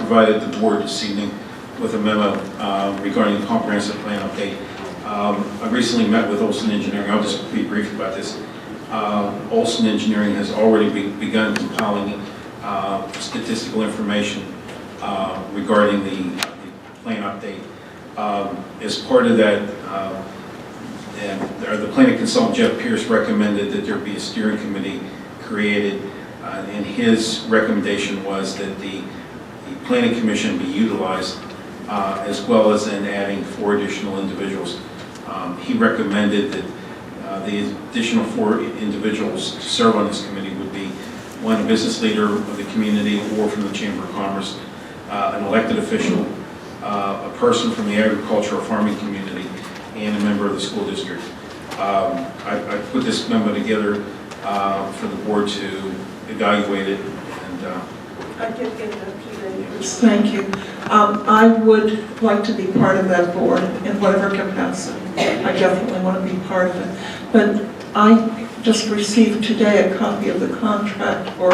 provided the board this evening with a memo regarding the comprehensive plan update. I recently met with Olson Engineering. I'll just be brief about this. Olson Engineering has already begun compiling statistical information regarding the plan update. As part of that, the planning consultant Jeff Pierce recommended that there be a steering committee created, and his recommendation was that the planning commission be utilized, as well as in adding 4 additional individuals. He recommended that the additional 4 individuals to serve on this committee would be one, a business leader of the community or from the Chamber of Commerce, an elected official, a person from the agricultural farming community, and a member of the school district. I put this memo together for the board to evaluate it. And I did get that today. Thank you. I would like to be part of that board in whatever capacity. I definitely want to be part of it. But I just received today a copy of the contract, or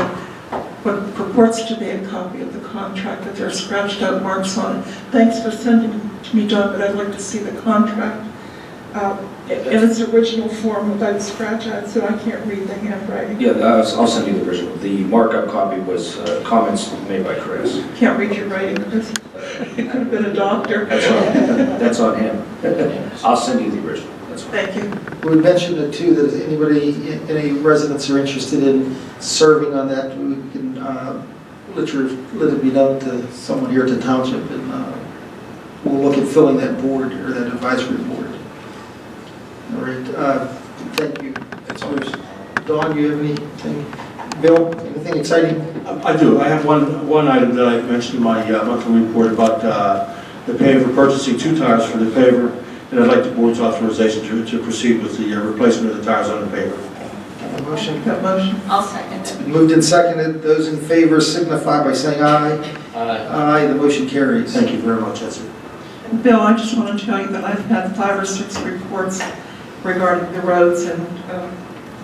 what purports to be a copy of the contract, that there are scratched out marks on it. Thanks for sending it to me, Doug, but I'd like to see the contract in its original form without scratch outs, so I can't read the handwriting. Yeah, I'll send you the original. The markup copy was comments made by Chris. Can't read your writing, Chris. You could have been a doctor. That's on him. I'll send you the original. That's fine. Thank you. We mentioned it too, that if any residents are interested in serving on that, we can let it be known to someone here at the township, and we'll look at filling that board, or that advisory board. All right, thank you. that's all. Dawn, you have anything? Bill, anything exciting? I do. I have one item that I mentioned in my monthly report about the paver, purchasing 2 tires for the paver, and I'd like the board's authorization to proceed with the replacement of the tires on the paver. A motion? That motion. I'll second it. Moved and seconded. Those in favor signify by saying aye. Aye, the motion carries. Thank you very much. That's it. Bill, I just want to tell you that I've had 5 or 6 reports regarding the roads, and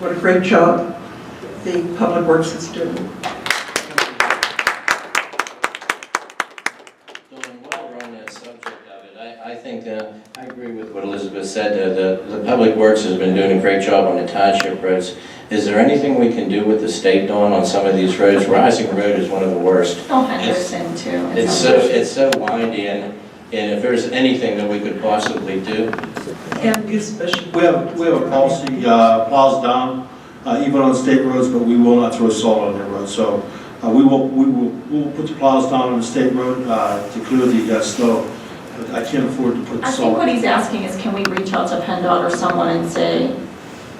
what a great job the Public Works is doing. While we're on that subject of it, I think I agree with what Elizabeth said. The Public Works has been doing a great job on the township roads. Is there anything we can do with the state, Dawn, on some of these roads? Reissing Road is one of the worst. Oh, Henderson too. It's so windy, and if there's anything that we could possibly do. And use Bishop. We have a policy, plows down, even on state roads, but we will not throw salt on their roads. So we'll put the plows down on the state road to clear the snow. But I can't afford to put the I salt. think what he's asking is, can we reach out to PennDOT or someone and say,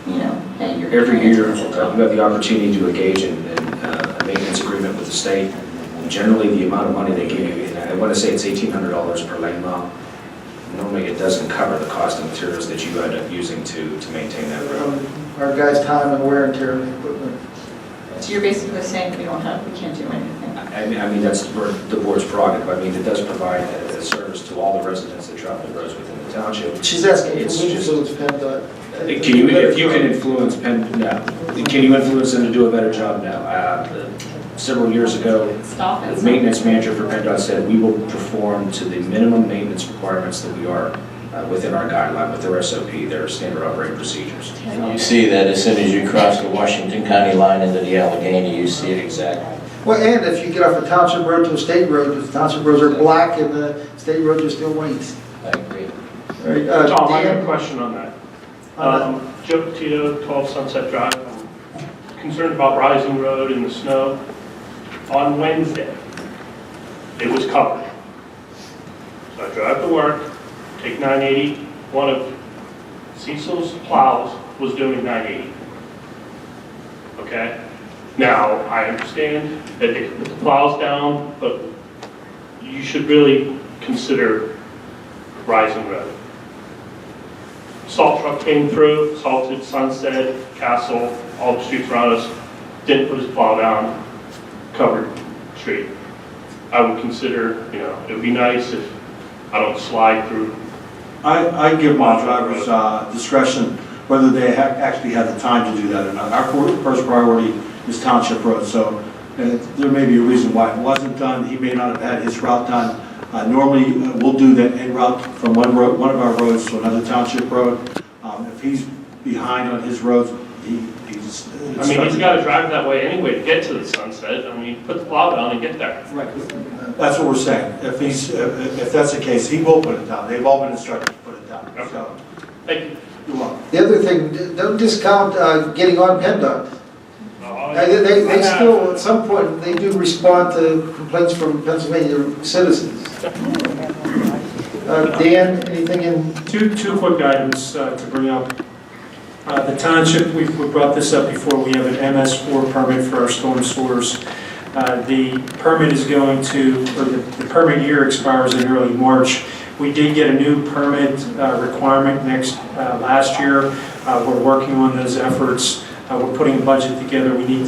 you know, hey, you're... Every year, you have the opportunity to engage in a maintenance agreement with the state. And generally, the amount of money they give you, and I want to say it's $1,800 per lane mile. Normally, it doesn't cover the cost of materials that you end up using to maintain that road. Our guys' time and wear and tear of the equipment. So you're basically saying we can't do anything. I mean, that's the board's prerogative. I mean, it does provide a service to all the residents that travel the roads within the township. She's asking It's if we just- influence PennDOT. If you can influence no. Can you influence them to do a better job? No. Several years ago, Stop it. the maintenance manager for PennDOT said we will perform to the minimum maintenance requirements that we are within our guideline, with their SOP, their standard operating procedures. And you see that as soon as you cross the Washington County line into the Allegheny, you see it exactly. Well, and if you get off a township road to a state road, the township roads are black and the state roads are still white. I agree. All right, Tom, I have Dan? a question on that. On Joe Petito, 12 Sunset Drive. I'm concerned about Reissing Road in the snow. On Wednesday, it was covered. So I drive to work, take 980. One of Cecil's plows was doing 980. Okay? Now, I understand that they put the plows down, but you should really consider Reissing Road. Salt truck came through, salted Sunset, Castle, all the streets around us, didn't put his plow down, covered street. I would consider, you know, it would be nice if I don't slide through. I give my drivers discretion whether they actually have the time to do that or not. Our first priority is township roads, so And there may be a reason why it wasn't done. He may not have had his route done. Normally, we'll do that en route from one of our roads to another township road. If he's behind on his roads, he's... I mean, he's got to drive that way anyway to get to the Sunset. I mean, put the plow down and get there. Right. That's what we're saying. If that's the case, he will put it down. They've all been instructed to put it down. So, Thank you. you're welcome. The other thing, don't discount getting on PennDOT. Oh, They still, at some point, they do respond to complaints from Pennsylvania citizens. Dan, anything in? Two quick items to bring up. The township, we brought this up before, we have an MS4 permit for our storm sewers. The permit is going to, or the permit year expires in early March. We did get a new permit requirement last year. We're working on those efforts. We're putting a budget together. We need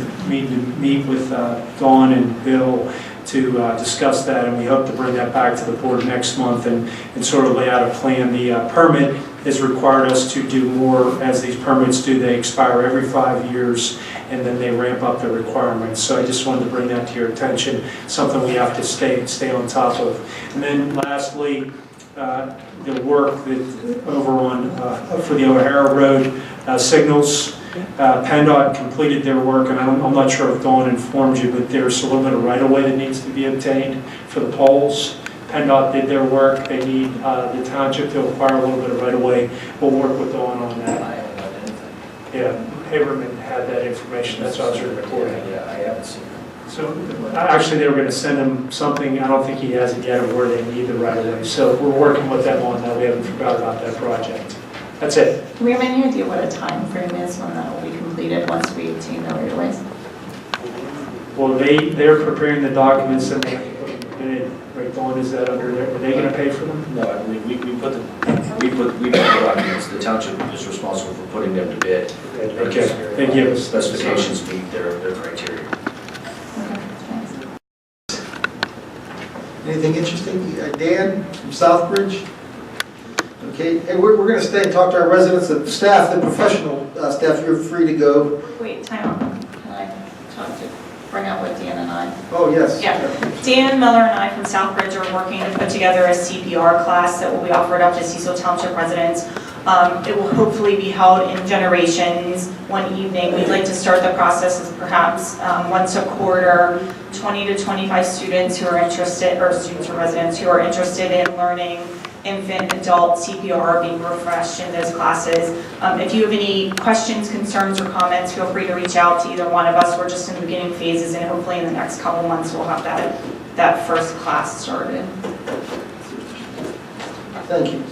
to meet with Dawn and Bill to discuss that, and we hope to bring that back to the board next month and sort of lay out a plan. The permit has required us to do more, as these permits do. They expire every 5 years, and then they ramp up the requirements. So I just wanted to bring that to your attention, something we have to stay on top of. And then lastly, the work that over on for the O'Hara Road signals. PennDOT completed their work, and I'm not sure if Dawn informed you, but there's a little bit of right-of-way that needs to be obtained for the poles. PennDOT did their work. They need the township to acquire a little bit of right-of-way. We'll work with Dawn on that. Yeah, Haberman had that information. That's what I was reporting. Yeah, I haven't seen it. So actually, they were going to send him something. I don't think he has it yet of where they need the right-of-way. So we're working with them on that. We haven't forgot about that project. That's it. Do we have any idea what a time frame is when that will be completed once we obtain the right of ways? Well, they're preparing the documents that they have to put in it. Right, Dawn, is that under there? Are they going to pay for them? No, I believe we put the documents, the township is responsible for putting them to bid. Okay, thank you. Specifications meet their criteria. Okay, thanks. Anything interesting? Dan from Southbridge? Okay, and we're going to stay and talk to our residents, the staff, the professional staff. You're free to go. Wait, time out. Can I bring out what Dan and I? Oh, yes. Yeah, Dan Miller and I from Southbridge are working to put together a CPR class that will be offered up to Cecil Township residents. It will hopefully be held in generations one evening. We'd like to start the process as perhaps once a quarter, 20 to 25 students who are interested, or students or residents who are interested in learning infant, adult CPR, being refreshed in those classes. If you have any questions, concerns, or comments, feel free to reach out to either one of us. We're just in the beginning phases, and hopefully in the next couple months we'll have that first class started. Thank you.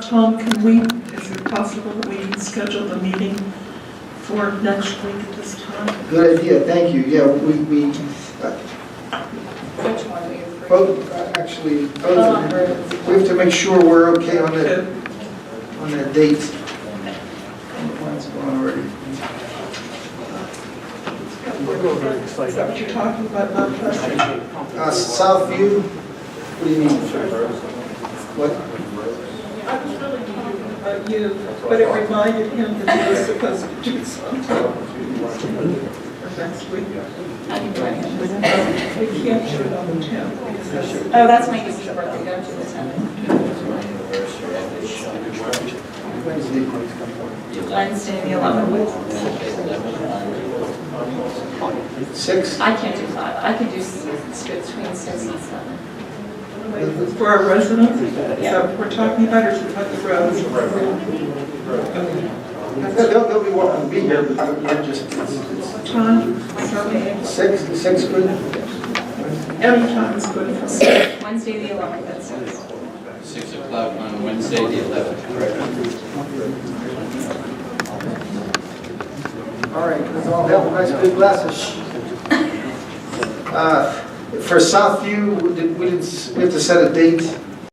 Tom, is it possible that we can schedule the meeting for next week at this time? Good idea. Thank you. Yeah, we Which one are you? both, actually, we have to make sure we're okay on that date. Mine's gone already. Is that what you're talking about, Mount Pleasant? Southview, what do you mean? What? I was really talking about you, but it reminded him that he was supposed to do something next week. I can join you. We can't do it on the 10th because that's your... Oh, that's my niece's birthday. Go to the 10th. Wednesday, the 11th. 6? I can't do 5. I could do between 6 and 7. For our residents? Is that what we're talking about, or is it about the roads? They'll be welcome to be here, but you're just... What time? 6 good? Any time is good for me. Wednesday, the 11th at 6. 6 o'clock on Wednesday, the 11th, correct? All right, let's all have a nice big glass of... For Southview, we have to set a date